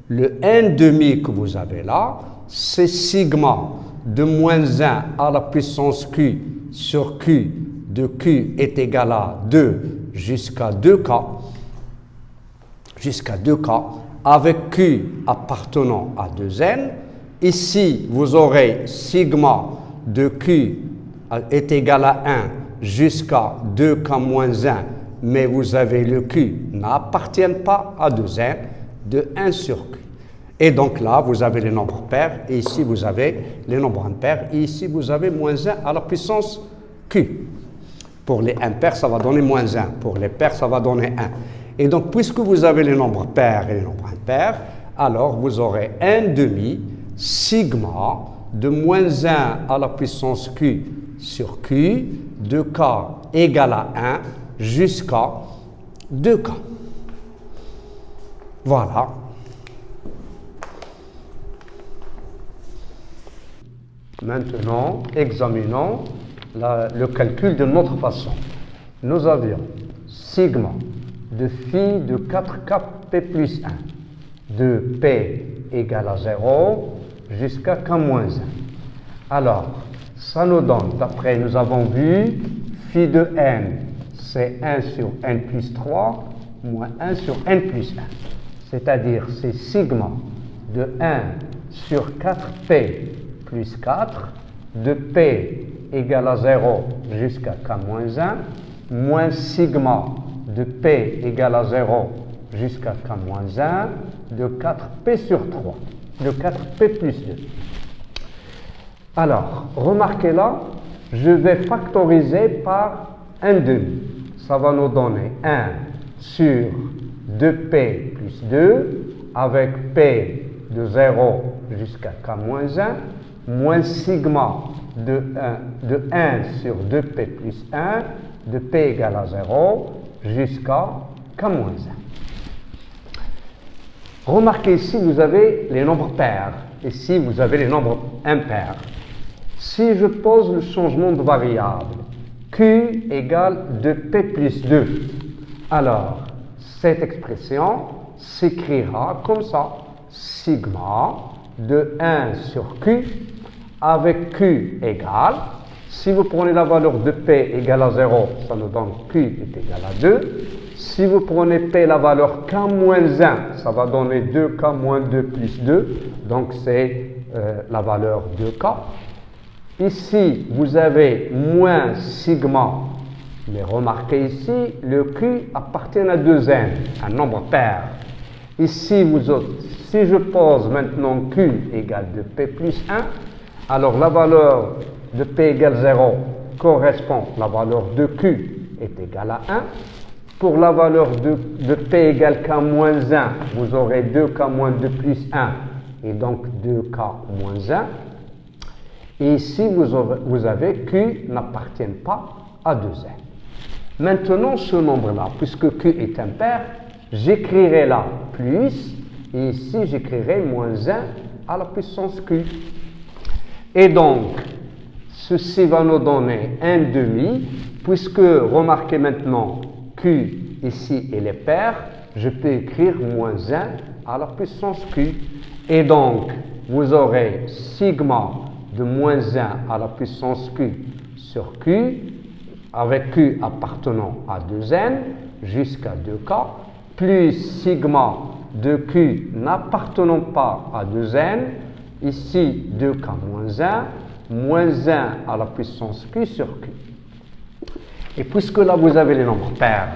le n' que vous avez là, c'est sigma de moins 1 à la puissance Q sur Q de Q est égal à 2 jusqu'à 2K, avec Q appartenant à 2N. Ici, vous aurez sigma de Q est égal à 1 jusqu'à 2K moins 1, mais vous avez le Q n'appartient pas à 2N, de 1 sur Q. Et donc là, vous avez les nombres pairs, et ici vous avez les nombres impairs, et ici vous avez moins 1 à la puissance Q. Pour les impairs, ça va donner moins 1. Pour les pairs, ça va donner 1. Et donc, puisque vous avez les nombres pairs et les nombres impairs, alors vous aurez 1,5 sigma de moins 1 à la puissance Q sur Q de K égale à 1 jusqu'à 2K. Voilà. Maintenant, examinons le calcul de notre façon. Nous avions sigma de phi de 4kp plus 1 de p égale à 0 jusqu'à k-1. Alors, ça nous donne, d'après nous avons vu, phi de n, c'est 1 sur n plus 3 moins 1 sur n plus 1. C'est-à-dire, c'est sigma de 1 sur 4p plus 4 de p égale à 0 jusqu'à k-1 moins sigma de P égale à 0 jusqu'à K-1 de 4P sur 3, de 4P plus 2. Alors, remarquez là, je vais factoriser par 1/2. Ça va nous donner 1 sur 2P plus 2 avec P de 0 jusqu'à K-1 moins sigma de 1 sur 2P plus 1 de P égale à 0 jusqu'à K-1. Remarquez ici, vous avez les nombres pairs. Ici, vous avez les nombres impairs. Si je pose le changement de variable, Q égale 2P plus 2, alors cette expression s'écrira comme ça. Sigma de 1 sur Q avec Q égale, si vous prenez la valeur de P égale à 0, ça nous donne Q est égal à 2. Si vous prenez P la valeur K-1, ça va donner 2K-2 plus 2, donc c'est la valeur de K. Ici, vous avez moins sigma, mais remarquez ici, le Q appartient à 2n, un nombre pair. Ici, si je pose maintenant Q égale 2P plus 1, alors la valeur de P égale 0 correspond, la valeur de Q est égale à 1. Pour la valeur de P égale K-1, vous aurez 2K-2 plus 1 et donc 2K-1. Et ici, vous avez Q n'appartient pas à 2n. Maintenant, ce nombre-là, puisque Q est impair, j'écrirai là plus, et ici, j'écrirai moins 1 à la puissance Q. Et donc, ceci va nous donner 1/2, puisque, remarquez maintenant, Q, ici, il est pair, je peux écrire moins 1 à la puissance Q. Et donc, vous aurez sigma de moins 1 à la puissance Q sur Q, avec Q appartenant à 2n jusqu'à 2K, plus sigma de Q n'appartenant pas à 2n, ici 2K-1, moins 1 à la puissance Q sur Q. Et puisque là vous avez les nombres pairs,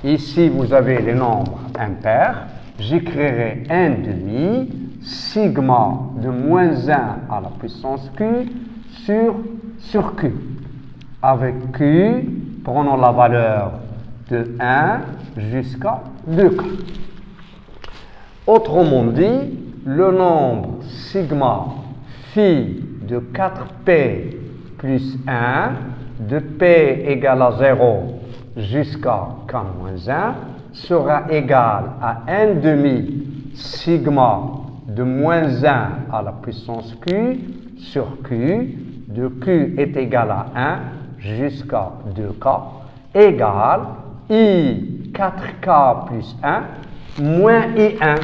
ici vous avez les nombres impairs, j'écrirai 1/2 sigma de moins 1 à la puissance Q sur Q. Avec Q, prenons la valeur de 1 jusqu'à 2K. Autrement dit, le nombre sigma phi de 4P plus 1 de P égale à 0 jusqu'à K-1 sera égal à 1/2 sigma de moins 1 à la puissance Q sur Q, de Q est égal à 1 jusqu'à 2K, égale I 4K plus 1 moins I1.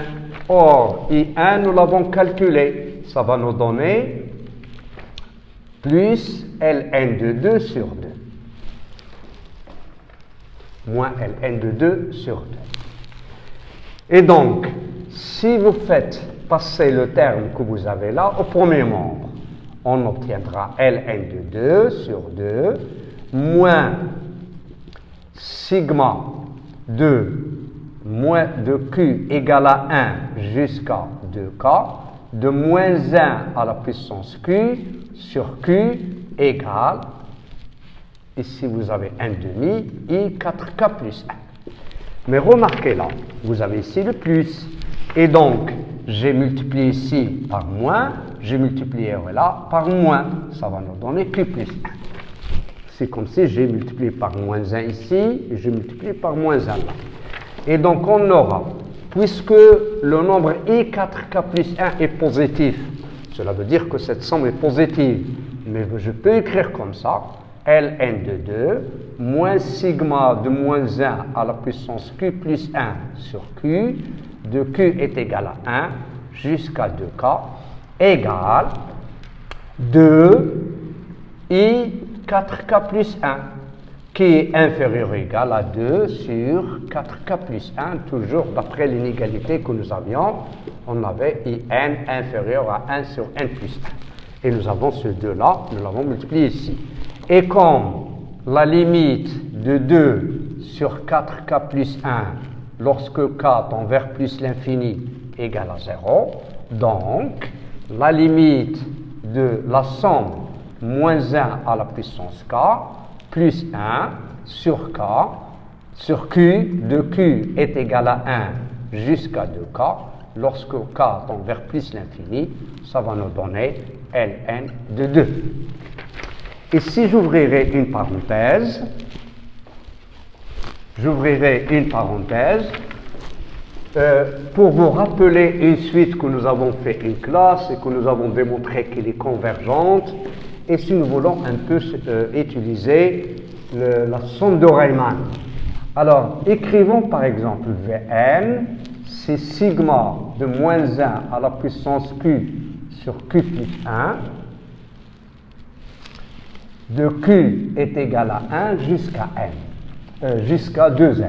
Or, I1, nous l'avons calculé, ça va nous donner plus Ln de 2 sur 2, moins Ln de 2 sur 2. Et donc, si vous faites passer le terme que vous avez là au premier membre, on obtiendra Ln de 2 sur 2 moins sigma de Q égale à 1 jusqu'à 2K de moins 1 à la puissance Q sur Q égale, ici vous avez 1/2 I 4K plus 1. Mais remarquez là, vous avez ici le plus. Et donc, j'ai multiplié ici par moins, j'ai multiplié là par moins. Ça va nous donner Q plus 1. C'est comme si j'ai multiplié par moins 1 ici, et j'ai multiplié par moins 1 là. Et donc, on aura, puisque le nombre I4K plus 1 est positif, cela veut dire que cette somme est positive. Mais je peux écrire comme ça, Ln de 2 moins sigma de moins 1 à la puissance Q plus 1 sur Q, de Q est égal à 1 jusqu'à 2K, égale 2 I 4K plus 1, qui est inférieur ou égal à 2 sur 4K plus 1, toujours d'après l'inégalité que nous avions, on avait IN inférieur à 1 sur N plus 1. Et nous avons ce 2-là, nous l'avons multiplié ici. Et comme la limite de 2 sur 4k plus 1 lorsque k tend vers plus l'infini égale à 0. Donc, la limite de la somme moins 1 à la puissance k plus 1 sur k sur q de q est égal à 1 jusqu'à 2k. Lorsque k tend vers plus l'infini, ça va nous donner ln de 2. Et si j'ouvrirai une parenthèse, pour vous rappeler une suite que nous avons fait une classe et que nous avons démontré qu'elle est convergente, et si nous voulons un peu utiliser la somme de Riemann. Alors, écrivons par exemple Vn, c'est sigma de moins 1 à la puissance q sur q plus 1, de q est égal à 1 jusqu'à n, jusqu'à 2n.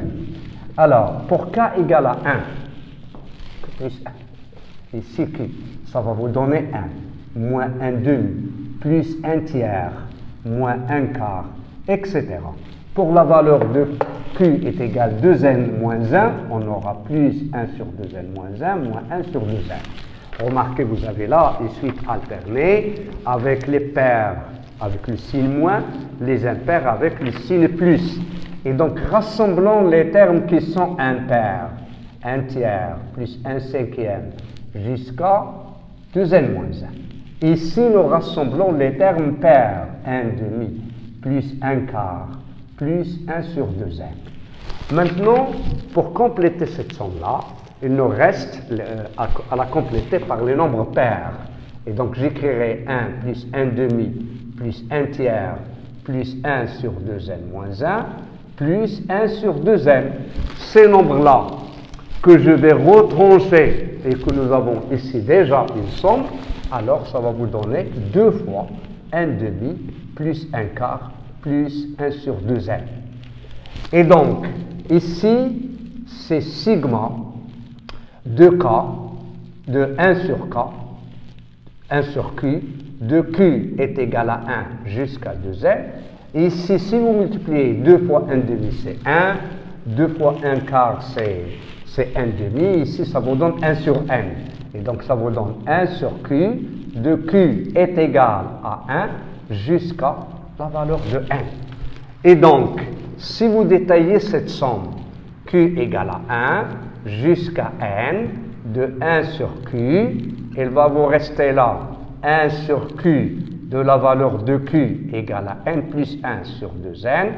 Alors, pour k égale à 1, plus 1, ici q, ça va vous donner 1, moins 1 demi, plus 1 tiers, moins 1 quart, etc. Pour la valeur de q est égale à 2n moins 1, on aura plus 1 sur 2n moins 1, moins 1 sur 2n. Remarquez, vous avez là une suite alternée avec les paires avec le signe moins, les impairs avec le signe plus. Et donc, rassemblons les termes qui sont impairs. 1 tiers plus 1 cinquième jusqu'à 2n moins 1. Ici, nous rassemblons les termes pairs. 1 demi plus 1 quart plus 1 sur 2n. Maintenant, pour compléter cette somme-là, il nous reste à la compléter par les nombres pairs. Et donc, j'écrirai 1 plus 1 demi plus 1 tiers plus 1 sur 2n moins 1 plus 1 sur 2n. Ces nombres-là que je vais retrancher et que nous avons ici déjà une somme, alors ça va vous donner 2 fois 1 demi plus 1 quart plus 1 sur 2n. Et donc, ici, c'est sigma de k, de 1 sur k, 1 sur q, de q est égal à 1 jusqu'à 2n. Ici, si vous multipliez 2 fois 1 demi, c'est 1. 2 fois 1 quart, c'est 1 demi. Ici, ça vous donne 1 sur n. Et donc, ça vous donne 1 sur q. De q est égal à 1 jusqu'à la valeur de n. Et donc, si vous détaillez cette somme, q égale à 1 jusqu'à n, de 1 sur q, il va vous rester là 1 sur q de la valeur de q égale à n plus 1 sur 2n,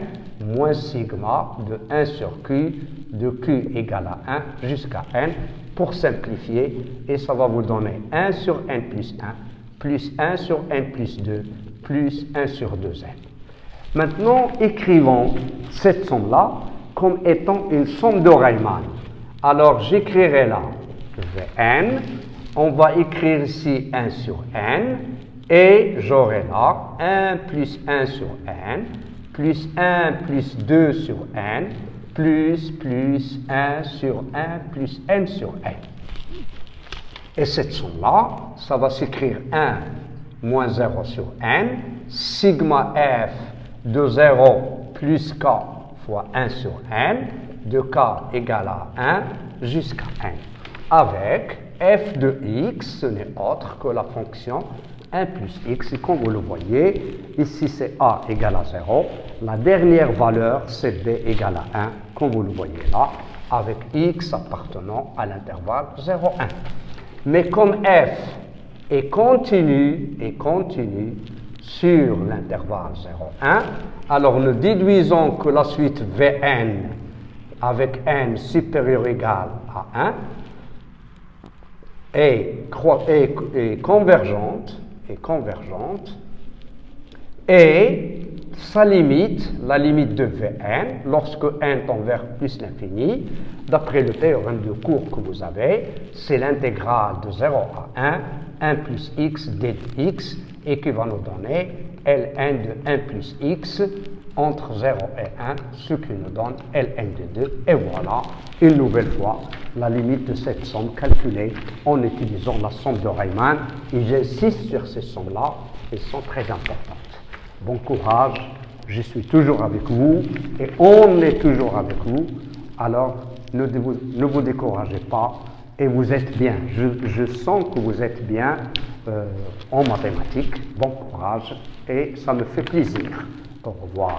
moins sigma de 1 sur q de q égale à 1 jusqu'à n, pour simplifier, et ça va vous donner 1 sur n plus 1, plus 1 sur n plus 2, plus 1 sur 2n. Maintenant, écrivons cette somme-là comme étant une somme de Riemann. Alors, j'écrirai là Vn, on va écrire ici 1 sur n, et j'aurai là 1 plus 1 sur n, plus 1 plus 2 sur n, plus 1 sur 1 plus n sur n. Et cette somme-là, ça va s'écrire 1 moins 0 sur n, sigma f de 0 plus k fois 1 sur n, de k égale à 1 jusqu'à n, avec f de x, ce n'est autre que la fonction 1 plus x, et comme vous le voyez, ici c'est a égale à 0, la dernière valeur c'est b égale à 1, comme vous le voyez là, avec x appartenant à l'intervalle 0, 1. Mais comme f est continu sur l'intervalle 0, 1, alors nous déduisons que la suite Vn avec n supérieur ou égal à 1 est convergente, et sa limite, la limite de Vn, lorsque n tend vers plus l'infini, d'après le théorème de cours que vous avez, c'est l'intégrale de 0 à 1 plus x dx, et qui va nous donner ln de 1 plus x entre 0 et 1, ce qui nous donne ln de 2. Et voilà, une nouvelle fois, la limite de cette somme calculée en utilisant la somme de Riemann. Et j'insiste sur ces sommes-là, elles sont très importantes. Bon courage je suis toujours avec vous et on est toujours avec vous, alors ne vous découragez pas et vous êtes bien. Je sens que vous êtes bien en mathématiques. Bon courage et ça me fait plaisir. Au revoir.